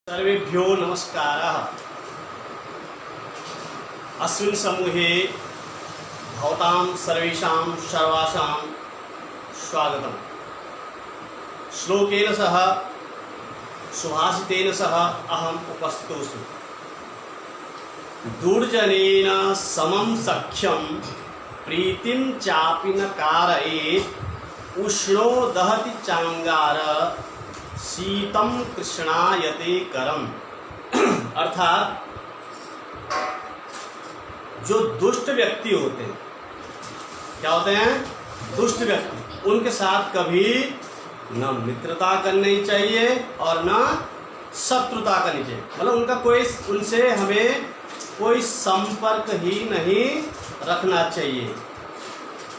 सर्वेभ्यो नमस्कारः। अस्मिन् समूहे भवतां सर्वेषां सर्वासां स्वागतम्। श्लोकेन सह सुभाषितेन सह अहम् उपस्थितोऽस्मि। दुर्जनेन समं सख्यं प्रीतिं चापि न कारयेत् उष्णो दहति चांगार शीतम कृष्णायते करम। अर्थात जो दुष्ट व्यक्ति होते हैं, क्या होते हैं? दुष्ट व्यक्ति। उनके साथ कभी न मित्रता करनी चाहिए और न शत्रुता करनी चाहिए। मतलब उनसे हमें कोई संपर्क ही नहीं रखना चाहिए।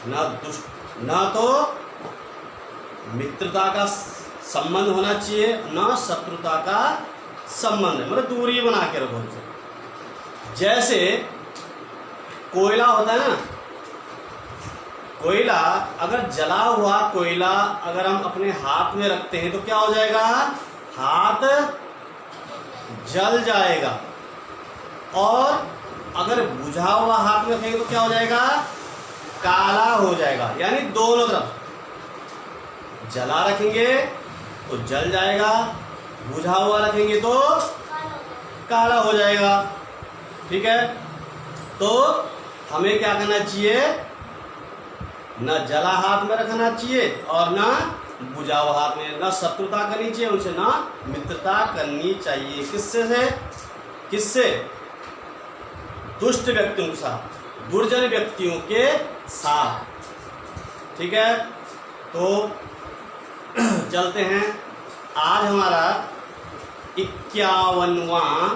न तो मित्रता का संबंध होना चाहिए, न शत्रुता का संबंध है, मतलब दूरी बना के रखो उनसे। जैसे कोयला होता है ना, कोयला अगर जला हुआ कोयला अगर हम अपने हाथ में रखते हैं तो क्या हो जाएगा? हाथ जल जाएगा। और अगर बुझा हुआ हाथ में रखेंगे तो क्या हो जाएगा? काला हो जाएगा। यानी दोनों तरफ जला रखेंगे तो जल जाएगा, बुझा हुआ रखेंगे तो काला हो जाएगा। ठीक है, तो हमें क्या करना चाहिए? न जला हाथ में रखना चाहिए और न बुझा हुआ हाथ में। न शत्रुता करनी चाहिए उनसे, न मित्रता करनी चाहिए। किससे? दुष्ट व्यक्तियों के साथ, दुर्जन व्यक्तियों के साथ। ठीक है, तो चलते हैं। आज हमारा 51वां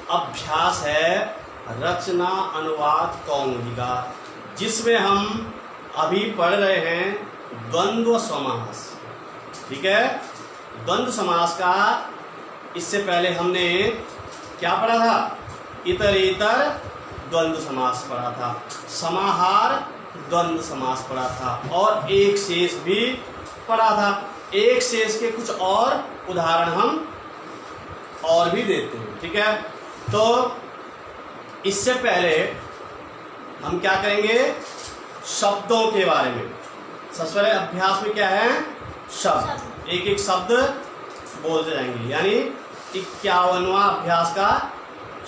अभ्यास है रचना अनुवाद कौमुदी का, जिसमें हम अभी पढ़ रहे हैं द्वंद्व समास। ठीक है, द्वंद्व समास का इससे पहले हमने क्या पढ़ा था? इतरेतर द्वंद्व समास पढ़ा था, समाहार द्वंद्व समास पढ़ा था और एक शेष भी पढ़ा था। एक शेष के कुछ और उदाहरण हम और भी देते हैं। ठीक है, तो इससे पहले हम क्या करेंगे? शब्दों के बारे में। सबसे पहले अभ्यास में क्या है? शब्द। एक एक शब्द बोलते जाएंगे। यानी 51वां अभ्यास का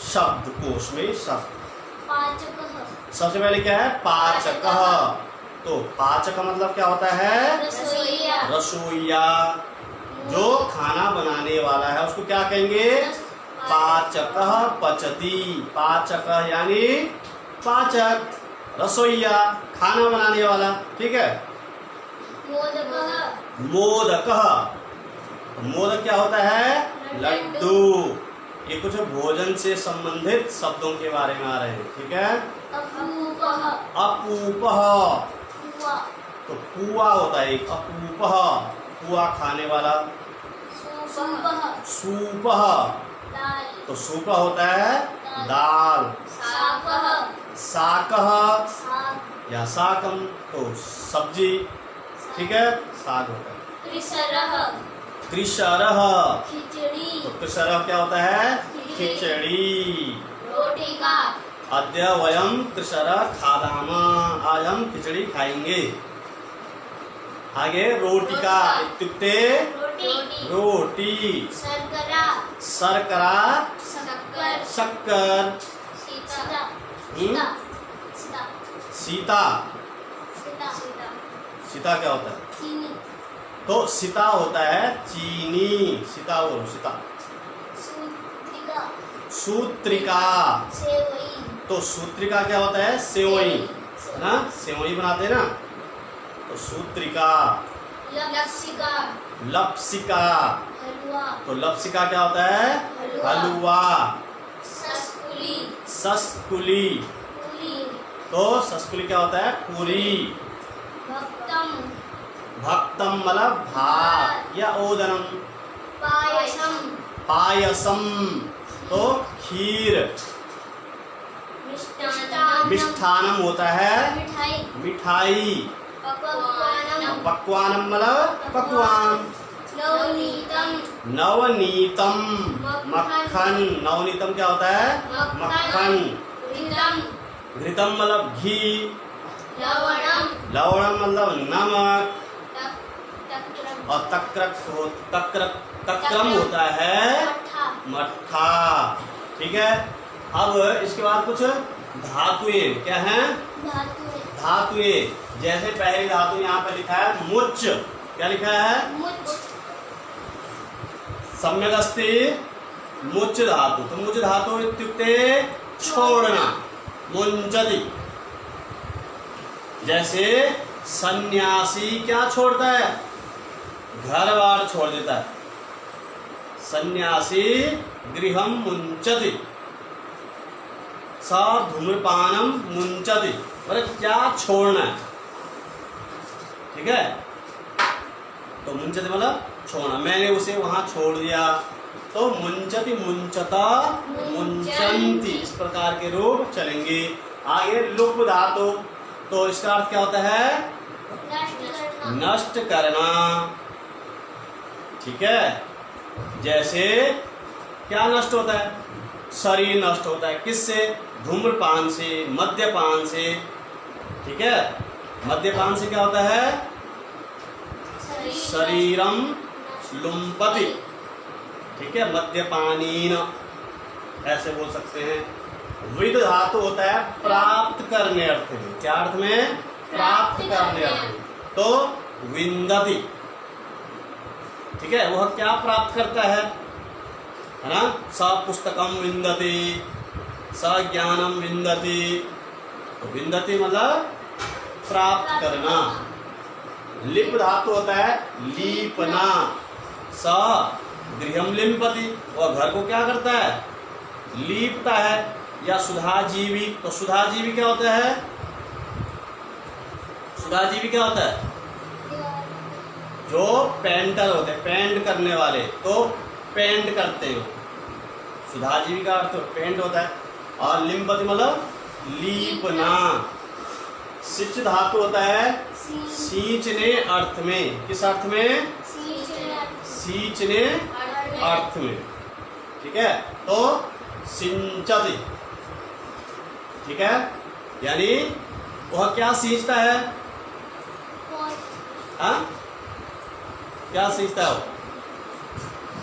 शब्दकोश में शब्द। सबसे पहले क्या है? पाचक। तो पाचक का मतलब क्या होता है? रसोइया। जो खाना बनाने वाला है उसको क्या कहेंगे? पाचक पचती। पाचक यानी पाचक, रसोइया, खाना बनाने वाला। ठीक है। मोदक। मोदक क्या होता है? लड्डू। ये कुछ भोजन से संबंधित शब्दों के बारे में आ रहे हैं। ठीक है। अपूपः। तो पुआ होता है एक। अपूपः, पुआ खाने वाला। सूपः, तो सूपः होता है दाल। साकः या साकम, तो सब्जी। ठीक है, साग होता है। त्रिशरः, तो त्रिशरः क्या होता है? खिचड़ी। अद्य वयम त्रिशरः खादामः, आज हम खिचड़ी खाएंगे। आगे रोटिका इत्युक्ते रोटी। शर्करा शक्कर। सीता। सीता क्या होता है? तो सीता होता है चीनी। सीता बोलो, सीता। सूत्रिका। तो सूत्रिका क्या होता है? सेवई ना, सेवई बनाते हैं ना, तो सूत्रिका। लप्सिका। तो लप्सिका क्या होता है? हलवा। सस्कुली। तो सस्कुली क्या होता है? पूरी। भक्तम मतलब भात या ओदनम। पायसम, तो खीर। मिष्ठानम होता है मिठाई। पक्वानम मतलब पकवान। नवनीतम। नवनीतम मक्खन। नवनीतम क्या होता है? मक्खन। घृतम। घृतम मतलब घी। लवणम। लवणम मतलब नमक। तक्रम। और तक्रम होता है मट्ठा। मट्ठा। ठीक है। अब इसके बाद कुछ धातुएं क्या हैं? धातुएं। धातुएं जैसे पहली धातु यहाँ पे लिखा है मुच। क्या लिखा है? मुच। सम्यक अस्ति मुच धातु। तो मुच धातु इत्युक्ते छोड़ना। मुंचति। जैसे सन्यासी क्या छोड़ता है? घर बार छोड़ देता है। सन्यासी गृहम मुंचति। स धूम्रपानम मुंचति। मतलब क्या छोड़ना है। ठीक है। तो मुंचति मतलब छोड़ना। मैंने उसे वहां छोड़ दिया तो मुंचति मुंचता मुंचन्ति। इस प्रकार के रूप चलेंगे। आगे लुप धातु। तो इसका अर्थ क्या होता है? नष्ट करना। ठीक है। जैसे क्या नष्ट होता है? शरीर नष्ट होता है। किससे? धूम्रपान से, मद्यपान से। ठीक है। मद्यपान से क्या होता है? शरीरम लुम्पति। ठीक है। मद्यपानीन ऐसे बोल सकते हैं। विद धातु होता है प्राप्त करने अर्थ में। क्या अर्थ में? प्राप्त करने अर्थ में। तो विन्दति। ठीक है। वह क्या प्राप्त करता है ना? स पुस्तकम विन्दति, स ज्ञानम विन्दति। तो विन्दति मतलब प्राप्त करना। लिप धातु होता है लीपना। स गृहम लिम्पति। वह घर को क्या करता है? लीपता है। या सुधाजीवी। तो सुधाजीवी क्या होता है? सुधाजीवी क्या होता है? जो पेंटर होते हैं, पेंट करने वाले। तो पेंट करते हैं। सुधाजीवी का अर्थ पेंट होता है। और लिम्पति मतलब लीपना। सिच धातु होता है सींचने अर्थ में। किस अर्थ में? सींचने अर्थ में। ठीक है। तो सिंचति। ठीक है। यानी वह क्या सींचता है? हाँ? क्या सींचता है?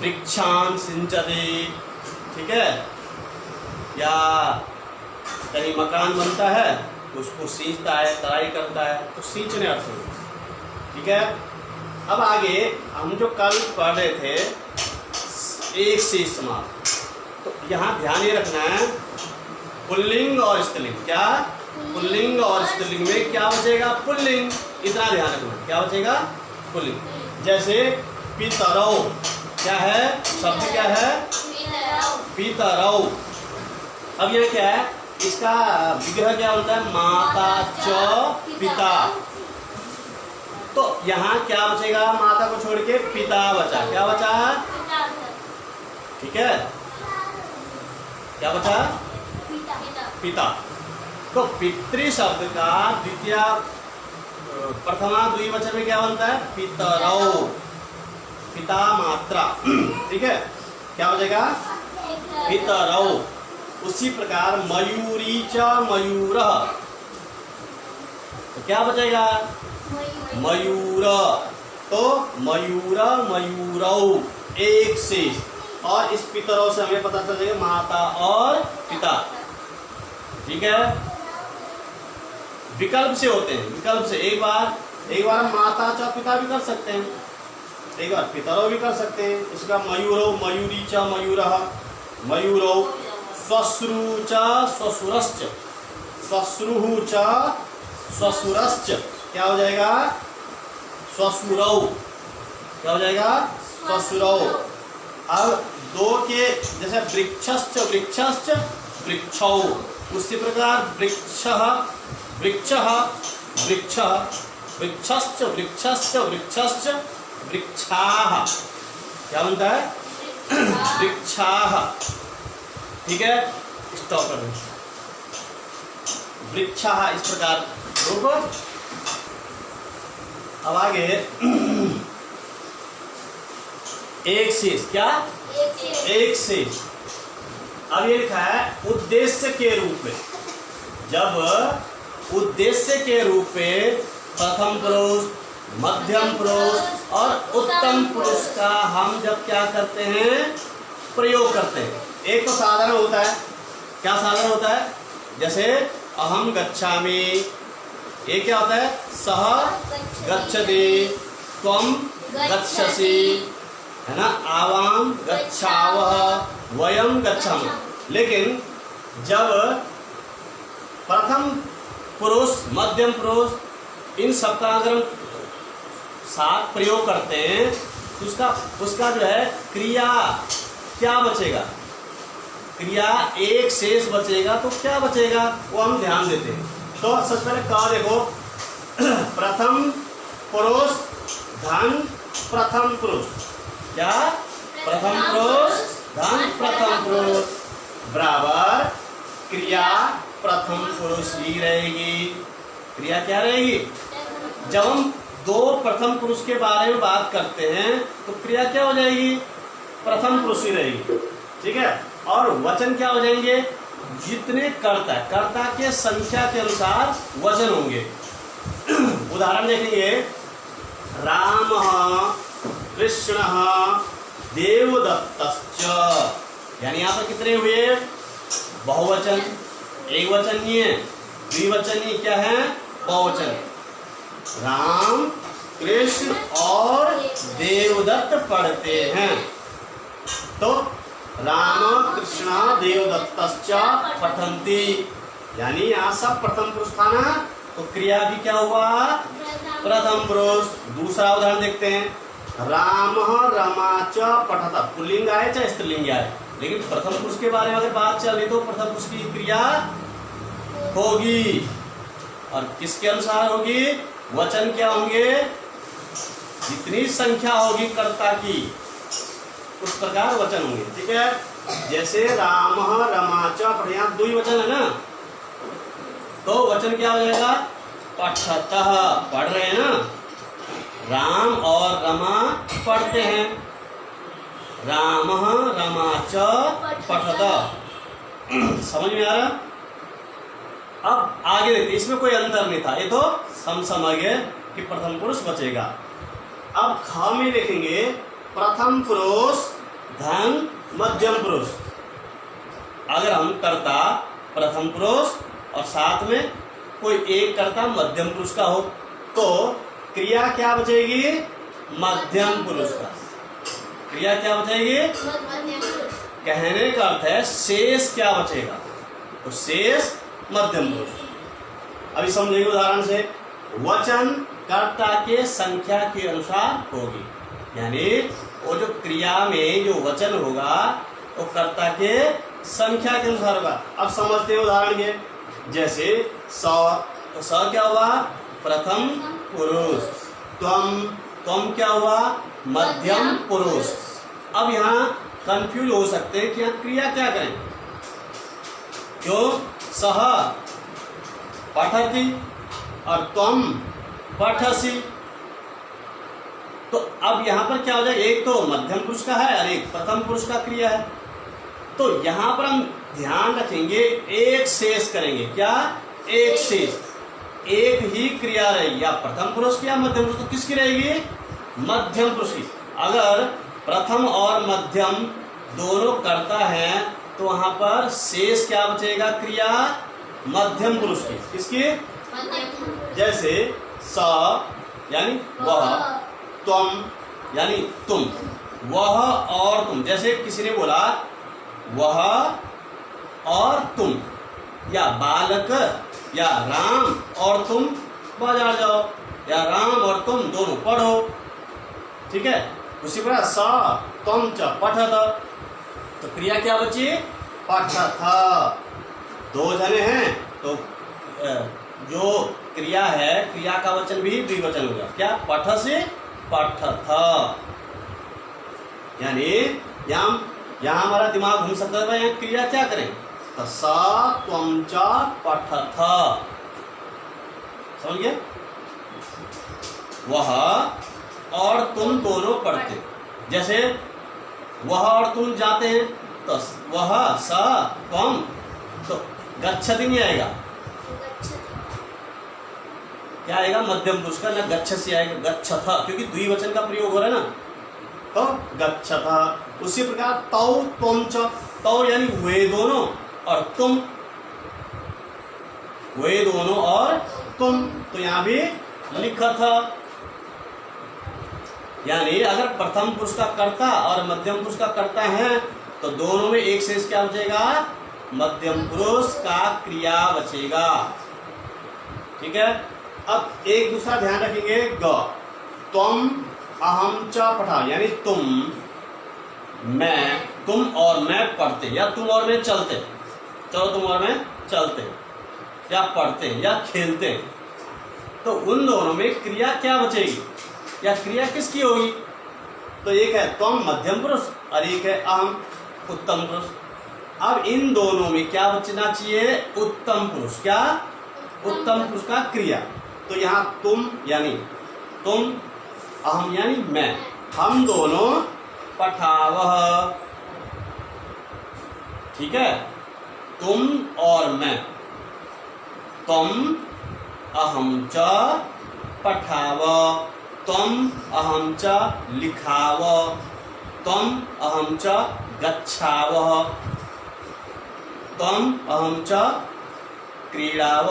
वृक्षान सिंचति। ठीक है। या कहीं मकान बनता है उसको सींचता है, तराई करता है। तो सींचने अर्थ में। ठीक है। अब आगे हम जो कल पढ़ रहे थे एक से समास। तो यहाँ ध्यान ये रखना है पुल्लिंग और स्त्रीलिंग। क्या? पुल्लिंग और स्त्रीलिंग में क्या बचेगा? पुल्लिंग। इतना ध्यान रखना। क्या बचेगा? पुल्लिंग। जैसे पितरौ। क्या है? शब्द क्या है? पितरौ। अब यह क्या है? इसका विग्रह क्या होता है? माता च पिता। तो यहाँ क्या बचेगा? माता को छोड़ के पिता बचा। क्या बचा? ठीक है। क्या बचा? पिता। तो पितृ शब्द का द्वितीय प्रथमा द्विवचन में क्या बनता है? पितरौ। पिता मात्रा। ठीक है। क्या बचेगा? पितरौ। उसी प्रकार मयूरी च मयूरः। तो क्या बचेगा? मयूर। तो मयूर मयूरौ एक से। और इस पितरौ से हमें पता चलेगा माता और पिता। ठीक है। विकल्प से होते हैं। विकल्प से एक बार माता च पिता भी कर सकते हैं। एक बार पितरौ भी कर सकते हैं। इसका मयूरौ मयूरी च मयूरः। मयूरौ श्वश्रु च श्वशुरश्च। श्वश्रुः च श्वशुरश्च। क्या हो जाएगा? श्वशुरौ। क्या हो जाएगा? श्वशुरौ। अब दो के जैसे वृक्षश्च वृक्षश्च वृक्षौ। उसी प्रकार वृक्षः वृक्षः वृक्षः वृक्षश्च वृक्षश्च वृक्षश्च वृक्षाः। क्या बनता है? वृक्षाः। ठीक है। स्टॉप कर दो। वृक्षाः इस प्रकार रूप। अब आगे एक शेष, क्या एक से एक शेष। अब ये लिखा है उद्देश्य के रूप में। जब उद्देश्य के रूप में प्रथम पुरुष, मध्यम पुरुष और उत्तम पुरुष का हम जब क्या करते हैं, प्रयोग करते हैं। एक तो साधारण होता है, क्या साधारण होता है, जैसे अहम गच्छामि, ये क्या होता है, सह गच्छति, त्वम गच्छसि, है ना, आवाम गच्छावः, वयम गच्छामः। लेकिन जब प्रथम पुरुष, मध्यम पुरुष, इन सब का अगर हम साथ प्रयोग करते हैं तो उसका जो है क्रिया क्या बचेगा, क्रिया एक शेष बचेगा। तो क्या बचेगा वो हम ध्यान देते हैं। तो सबसे पहले कहा देखो, प्रथम पुरुष धन प्रथम पुरुष, क्या प्रथम पुरुष धन प्रथम पुरुष बराबर क्रिया प्रथम पुरुष ही रहेगी। क्रिया क्या रहेगी, जब हम दो प्रथम पुरुष के बारे में बात करते हैं तो क्रिया क्या हो जाएगी, प्रथम पुरुष ही रहेगी। ठीक है, और वचन क्या हो जाएंगे, जितने कर्ता के संख्या के अनुसार वचन होंगे। उदाहरण देखेंगे, राम कृष्ण देवदत्तश्च, यानी यहाँ पर कितने हुए, बहुवचन, एक वचन नहीं है, द्विवचन ही क्या है, बहुवचन। राम कृष्ण और देवदत्त पढ़ते हैं, तो राम कृष्ण देवदत्तश्च पठन्ति, यानी यहाँ सब प्रथम पुरुष था ना, तो क्रिया भी क्या हुआ, प्रथम पुरुष। दूसरा उदाहरण देखते हैं, राम रमा च पठत, पुल्लिंग आए चाहे स्त्रीलिंग आए, लेकिन प्रथम पुरुष के बारे में अगर बात चल रही तो प्रथम पुरुष की क्रिया होगी, और किसके अनुसार होगी, वचन क्या होंगे, जितनी संख्या होगी कर्ता की उस प्रकार वचन होंगे। ठीक है, जैसे राम रमा च, यहाँ द्विवचन है ना, तो वचन क्या हो जाएगा, पठतः, पढ़ रहे हैं ना, राम और रमा पढ़ते हैं, राम रमा च पठत। समझ में आ रहा। अब आगे देखते, इसमें कोई अंतर नहीं था, ये तो हम समझ गए कि प्रथम पुरुष बचेगा। अब ख में देखेंगे, प्रथम पुरुष धन मध्यम पुरुष। अगर हम कर्ता प्रथम पुरुष और साथ में कोई एक कर्ता मध्यम पुरुष का हो तो क्रिया क्या बचेगी, मध्यम पुरुष का। क्रिया क्या बचेगी, कहने का अर्थ है शेष क्या बचेगा, तो शेष मध्यम पुरुष। अभी समझेंगे उदाहरण से, वचन कर्ता के संख्या के अनुसार होगी, यानी वो जो क्रिया में जो वचन होगा वो कर्ता के संख्या के अनुसार होगा। अब समझते हैं उदाहरण के, जैसे स, तो स क्या हुआ, प्रथम पुरुष, त्वम क्या हुआ, मध्यम पुरुष। अब यहाँ कंफ्यूज हो सकते हैं कि यहाँ क्रिया क्या करें, क्यों, सह पठति और त्वम पठसि, तो अब यहाँ पर क्या हो जाएगा, एक तो मध्यम पुरुष का है और एक प्रथम पुरुष का क्रिया है, तो यहाँ पर हम ध्यान रखेंगे, एक शेष करेंगे, क्या, एक शेष, एक ही क्रिया रहेगी, या प्रथम पुरुष की या मध्यम पुरुष, तो किसकी रहेगी, मध्यम पुरुष की। अगर प्रथम और मध्यम दोनों कर्ता हैं तो वहां पर शेष क्या बचेगा, क्रिया मध्यम पुरुष की, किसकी, जैसे स यानी वह, त्वम यानी तुम, वह और तुम। जैसे किसी ने बोला वह और तुम, या बालक या राम और तुम बाजार जाओ, या राम और तुम दोनों पढ़ो। ठीक है, उसी प्रकार स त्वम च पठत, तो क्रिया क्या बची, पठथ। दो जने हैं तो जो क्रिया है, क्रिया का वचन भी द्विवचन होगा, क्या, पठ से पठथ। यानी यहाँ हमारा दिमाग घूम सकता है, यहाँ क्रिया क्या करें, तो स त्वम च पठथ, समझ गए, वह और तुम दोनों पढ़ते। जैसे वह और तुम जाते हैं तो वह स त्वम, तो गच्छति नहीं आएगा, क्या आएगा मध्यम पुरुष का, ना गच्छसि आएगा, गच्छथ, क्योंकि द्विवचन का प्रयोग हो रहा है ना, तो गच्छथ। उसी प्रकार तौ त्वम च, तौ यानी वे दोनों और तुम, वे दोनों और तुम, तो यहां भी लिखत। यानी अगर प्रथम पुरुष का कर्ता और मध्यम पुरुष का कर्ता है तो दोनों में एक शेष क्या बचेगा, मध्यम पुरुष का क्रिया बचेगा। ठीक है। अब एक दूसरा ध्यान रखेंगे, ग त्वम अहम च पठा, यानी तुम, मैं, तुम और मैं पढ़ते, या तुम और मैं चलते, चलो तुम और मैं चलते, या पढ़ते या खेलते, तो उन दोनों में क्रिया क्या बचेगी, या क्रिया किसकी होगी, तो एक है त्वम मध्यम पुरुष और एक है अहम उत्तम पुरुष। अब इन दोनों में क्या बचना चाहिए, उत्तम पुरुष, क्या उत्तम पुरुष का क्रिया। तो यहाँ तुम यानी तुम, अहम यानी मैं, हम दोनों पठावह, ठीक है, तुम और मैं, तुम अहम च पठाव, तुम अहम च लिखाव, तुम अहम च गच्छाव, तुम अहम च क्रीड़ाव।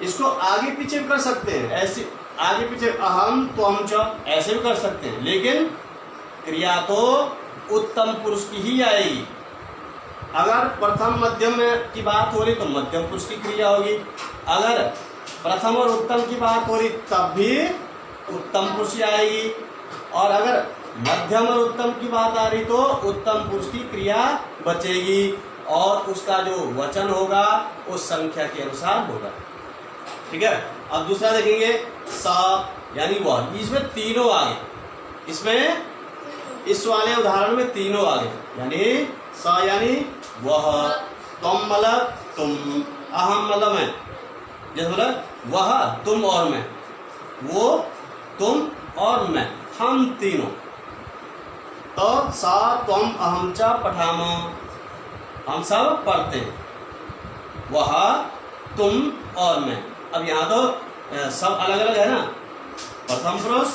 इसको आगे पीछे भी कर सकते हैं, ऐसे आगे पीछे अहम त्वम च ऐसे भी कर सकते हैं, लेकिन क्रिया तो उत्तम पुरुष की ही आएगी। अगर प्रथम मध्यम की बात हो रही तो मध्यम पुरुष की क्रिया होगी, अगर प्रथम और उत्तम की बात हो रही तब भी उत्तम पुरुष ही आएगी, और अगर मध्यम और उत्तम की बात आ रही तो उत्तम पुरुष की क्रिया बचेगी, और उसका जो वचन होगा उस संख्या के अनुसार होगा। ठीक है। अब दूसरा देखेंगे, स यानी वह, इसमें तीनों आगे, इसमें इस वाले उदाहरण में तीनों आगे, यानी स यानी वह, तुम मतलब तुम, अहम मतलब मैं, जैसे बोला वह तुम और मैं, वो तुम और मैं, हम तीनों, तो सा त्वम अहम च पठाम, हम सब पढ़ते हैं, वह तुम और मैं। अब यहाँ तो सब अलग अलग है ना, प्रथम पुरुष,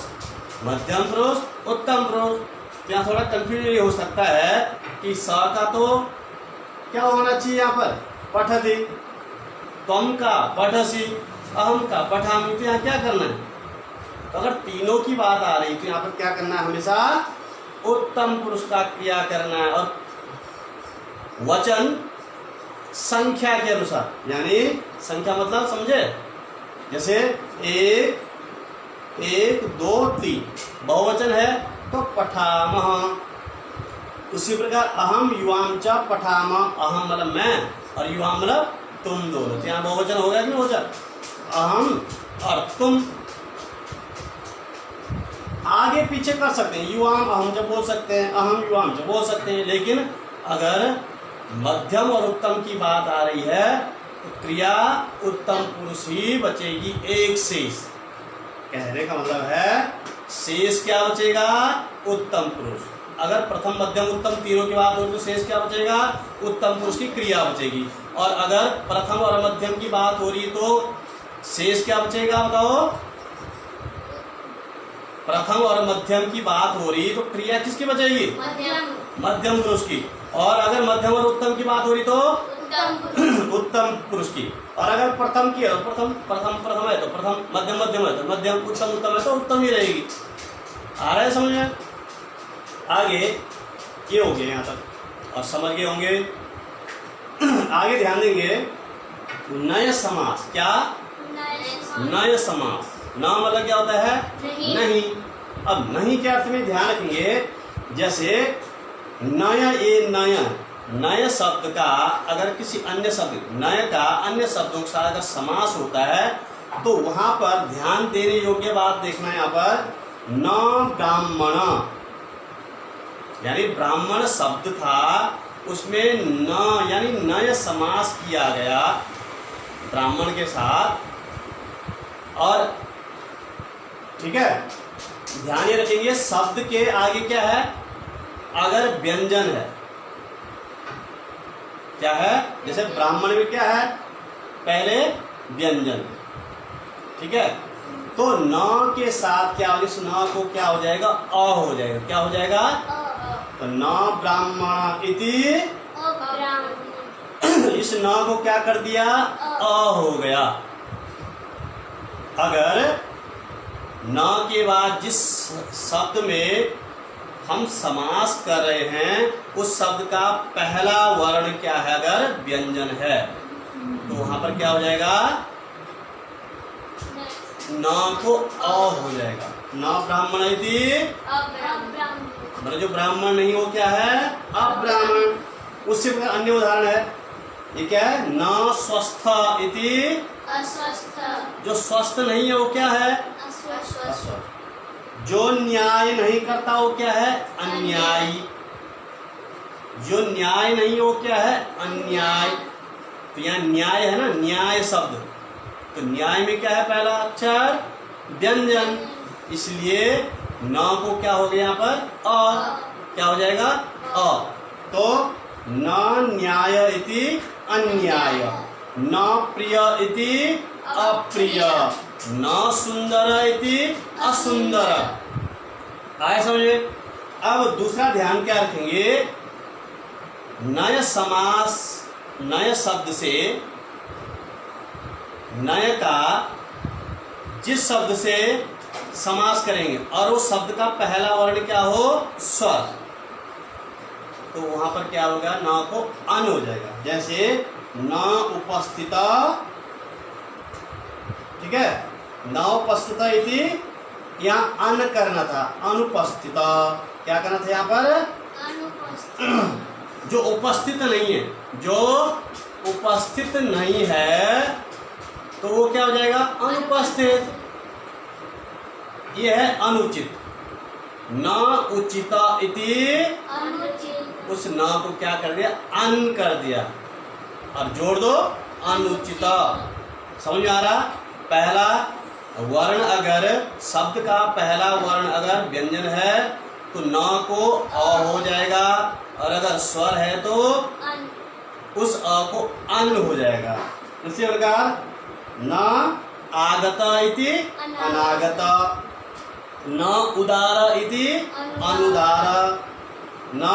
मध्यम पुरुष, उत्तम पुरुष, तो यहाँ थोड़ा कंफ्यूजन ये हो सकता है कि स का तो क्या होना चाहिए यहाँ पर, पठति, त्वम का पठसी, अहम का पठामि, तो यहाँ क्या करना है, तो अगर तीनों की बात आ रही तो यहाँ पर क्या करना है, हमेशा उत्तम पुरुष का क्रिया करना है, और वचन संख्या के अनुसार, यानी संख्या मतलब समझे, जैसे एक, एक दो तीन बहुवचन है तो पठामः, उसी प्रकार अहम युवाम च पठाम, अहम मतलब मैं और युवाम मतलब तुम दोनों, तो यहाँ बहुवचन हो गया कि नहीं वचन, अहम और तुम। आगे पीछे कर सकते हैं, युवाम अहम जब बोल सकते हैं, अहम युवाम जब बोल सकते हैं, लेकिन अगर मध्यम और उत्तम की बात आ रही है तो क्रिया उत्तम पुरुष ही बचेगी, एक शेष। कहने का मतलब है शेष क्या बचेगा, उत्तम पुरुष। अगर प्रथम मध्यम उत्तम तीनों की बात हो तो शेष क्या बचेगा, उत्तम पुरुष की क्रिया बचेगी, और अगर प्रथम और मध्यम की बात हो रही तो शेष क्या बचेगा, बताओ, प्रथम और मध्यम की बात हो रही तो क्रिया किसकी बचेगी, मध्यम पुरुष की, और अगर मध्यम और उत्तम की बात हो रही तो उत्तम पुरुष की, और अगर प्रथम की है तो प्रथम है तो प्रथम, मध्यम मध्यम है तो मध्यम, उत्तम उत्तम है तो उत्तम ही रहेगी। आ रहा है समझ में? आगे ये हो गए यहाँ तक और समझ गए होंगे। आगे ध्यान देंगे, नए समास, क्या नए समास, न मतलब क्या होता है, नहीं। अब नहीं के अर्थ में ध्यान रखेंगे, जैसे नय, ये नय, नय शब्द का अगर किसी अन्य शब्द, नय का अन्य शब्दों के साथ अगर समास होता है तो वहां पर ध्यान देने योग्य बात देखना है। यहाँ पर न ब्राह्मण, यानी ब्राह्मण शब्द था, उसमें न यानी नय समास किया गया ब्राह्मण के साथ, और ठीक है ध्यान ये रखेंगे शब्द के आगे क्या है, अगर व्यंजन है, क्या है, जैसे ब्राह्मण में क्या है, पहले व्यंजन, ठीक है, तो न के साथ क्या होगा, इस न को क्या हो जाएगा, अ हो जाएगा, क्या हो जाएगा, तो न ब्राह्मण इति, इस न को क्या कर दिया, अ हो गया। अगर न के बाद जिस शब्द में हम समास कर रहे हैं उस शब्द का पहला वर्ण क्या है, अगर व्यंजन है, तो वहां पर क्या हो जाएगा, न को अ हो जाएगा। न ब्राह्मण इति, मतलब जो ब्राह्मण नहीं वो क्या है, अब्राह्मण। उससे अन्य उदाहरण है, ये क्या है, न स्वस्थ इति, अस्वस्थ, जो स्वस्थ नहीं है वो क्या है, अस्वस्थ, जो न्याय नहीं करता वो क्या है, अन्यायी, जो न्याय नहीं वो क्या है, अन्याय। तो यहाँ न्याय है ना, न्याय शब्द, तो न्याय में क्या है, पहला अक्षर व्यंजन, इसलिए न को क्या हो गया यहाँ पर, अ, क्या हो जाएगा, अ। तो न न्याय इति अन्याय, न प्रिय इति अप्रिय, न सुंदर इति असुंदर। आए समझे। अब दूसरा ध्यान क्या रखेंगे, नय समास, नय शब्द से, नय का जिस शब्द से समास करेंगे और उस शब्द का पहला वर्ण क्या हो, स्वर, तो वहां पर क्या होगा, न को अन हो जाएगा। जैसे न उपस्थित, ठीक है, न उपस्थित इति, यहाँ अन करना था, अनुपस्थित, क्या करना था यहाँ पर, अनुपस्थित, जो उपस्थित नहीं है, जो उपस्थित नहीं है तो वो क्या हो जाएगा, अनुपस्थित। ये है अनुचित। न उचित इति, अनुचित, उस न को क्या कर दिया, अन कर दिया, और जोड़ दो अनुचित। समझ में आ रहा। पहला वर्ण अगर, शब्द का पहला वर्ण अगर व्यंजन है तो न को अ हो जाएगा, और अगर स्वर है तो अन, उस अ को अन हो जाएगा। इसी प्रकार न आगत इति अनागत, न उदार इति अनुदार, न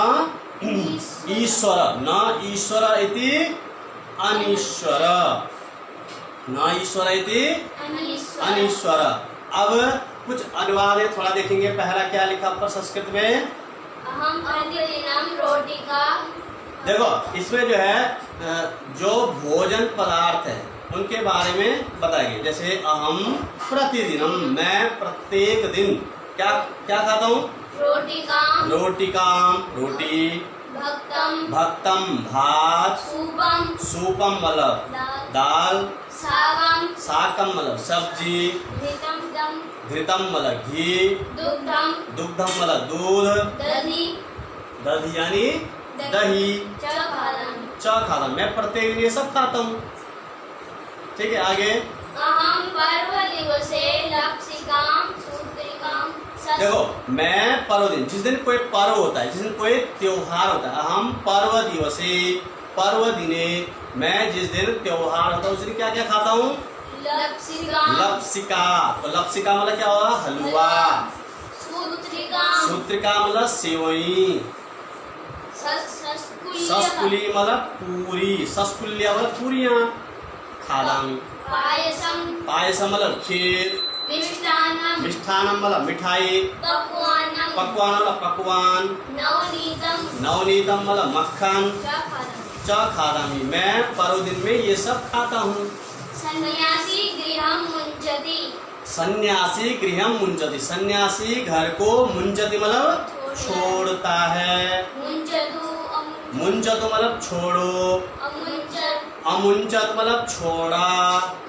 ईश्वर, न ईश्वर इति अनीश्वर, न ईश्वर इति अनीश्वर, अनीश्वर। अब कुछ अनुवाद है, थोड़ा देखेंगे। पहला क्या लिखा पर संस्कृत में, अहम प्रतिदिनम रोटिका, देखो इसमें जो है जो भोजन पदार्थ है उनके बारे में बताया गया। जैसे अहम प्रतिदिनम, मैं प्रत्येक दिन क्या क्या खाता हूँ, रोटिकाम, रोटिकाम, रोटी, भक्तम, भक्तम, भात, सूपम, सूपम मतलब दाल, दाल, सागम, साकम मतलब सब्जी, घृतम दम, घृतम मतलब घी, दुग्धम, दुग्धम मतलब दूध, दधि, दही यानी दही, च खादम, चा खाता हूँ। मैं प्रत्येक दिन ये सब खाता हूँ। ठीक है, आगे अहम पर्व दिवसे लप्सिकाम, सूत्रिकाम, देखो, मैं पर्व दिन, जिस दिन कोई पर्व होता है, जिस दिन कोई त्योहार होता है, हम पर्व दिवसे, पर्व दिने, मैं जिस दिन त्योहार होता है उस दिन क्या क्या खाता हूँ, लप्सिकाम, लप्सिका। तो लप्सिका मतलब क्या होगा, हलवा, सूत्रिकाम, सूत्रिका मतलब सेवई, सस्कुल्य, सस्कुली मतलब पूरी, सस्कुल्य मतलब पूरियां, खादामी, पायसम, पायसम मतलब खीर, मिष्टान्नम, मिष्ठानम मतलब मिठाई, पक्वान्नम, पकवान मतलब पकवान, नवनीतम, नवनीतम मतलब मक्खन, च खादम, चा खादामी। मैं पर्व दिन में ये सब खाता हूँ। सन्यासी गृहम मुंचति, सन्यासी गृहम मुंचति, सन्यासी घर को मुंचति मतलब छोड़ता है, मुंचतु, मुंचतो मतलब छोड़ो, अमुंचत, अमुंचत मतलब छोड़ा,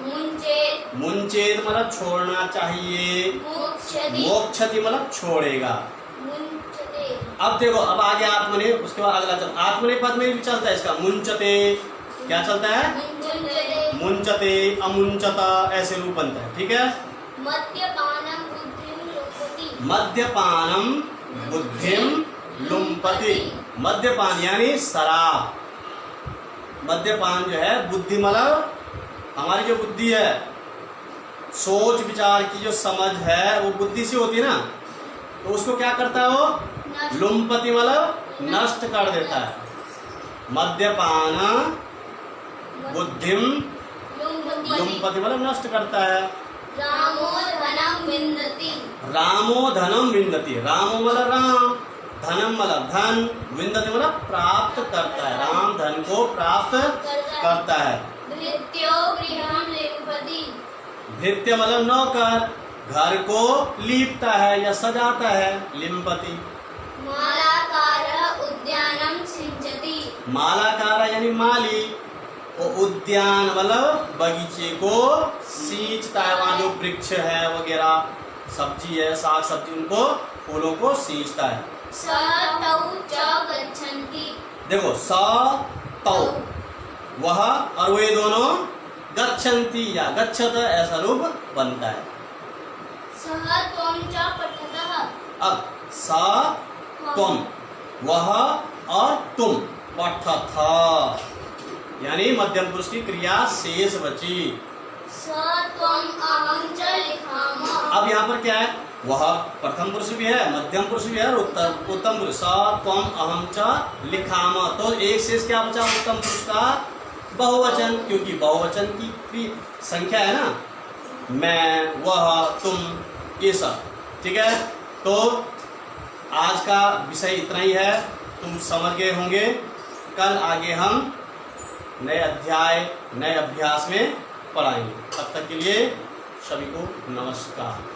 मुंचेत, मुंचेत मतलब छोड़ना चाहिए, मोक्षति, मोक्षति मतलब छोड़ेगा। मुंचते, अब देखो, अब आगे आत्मने, उसके बाद अगला चल, आत्मने पद में भी चलता है इसका, मुंचते, क्या चलता है, मुंचते, मुंचते, अमुंचता, ऐसे रूप बनता है। ठीक है, मद्यपानम बुद्धिम लोकति, मद्यपानम बुद्धिम लुम्पति। मद्यपान यानी शराब। मद्यपान जो है बुद्धि मतलब हमारी जो बुद्धि है, सोच विचार की जो समझ है वो बुद्धि से होती है ना, तो उसको क्या करता है वो? नष्ट। लुम्पति मतलब नष्ट कर देता है। मद्यपान बुद्धिम लुम्पति मतलब नष्ट करता है। रामो धनम विन्दति। रामो धनम विन्दति। रामो मतलब राम, धनम मतलब धन, विन्दति मतलब प्राप्त करता है। राम धन को प्राप्त करता है। भृत्यो गृहं लिम्पति। भृत्य मतलब नौकर, घर को लीपता है या सजाता है, लिम्पति। मालाकारः उद्यानं सिंचति। मालाकार यानी माली, वो उद्यान मतलब बगीचे को सींचता है। वहाँ जो वृक्ष है वगैरह सब्जी है, साग सब्जी, उनको फूलों को सींचता है। स तौ च गच्छन्ति। देखो स तौ वह और वे दोनों गच्छन्ति या गच्छत ऐसा रूप बनता है। सः त्वं च पठतः। अब स तुम, वह और तुम, पठथ यानी मध्यम पुरुष की क्रिया शेष बची। स त्वं अहं च लिखामः। अब यहाँ पर क्या है? वह प्रथम पुरुष भी है, मध्यम पुरुष भी है और उत्तम पुरुष। स त्वं अहं च लिखामः, तो एक शेष क्या बचा उत्तम पुरुष का? बहुवचन, क्योंकि बहुवचन की संख्या है ना, मैं, वह, तुम, ये सब। ठीक है, तो आज का विषय इतना ही है, तुम समझ गए होंगे। कल आगे हम नए अध्याय नए अभ्यास में पढ़ाएंगे। तब तक के लिए सभी को नमस्कार।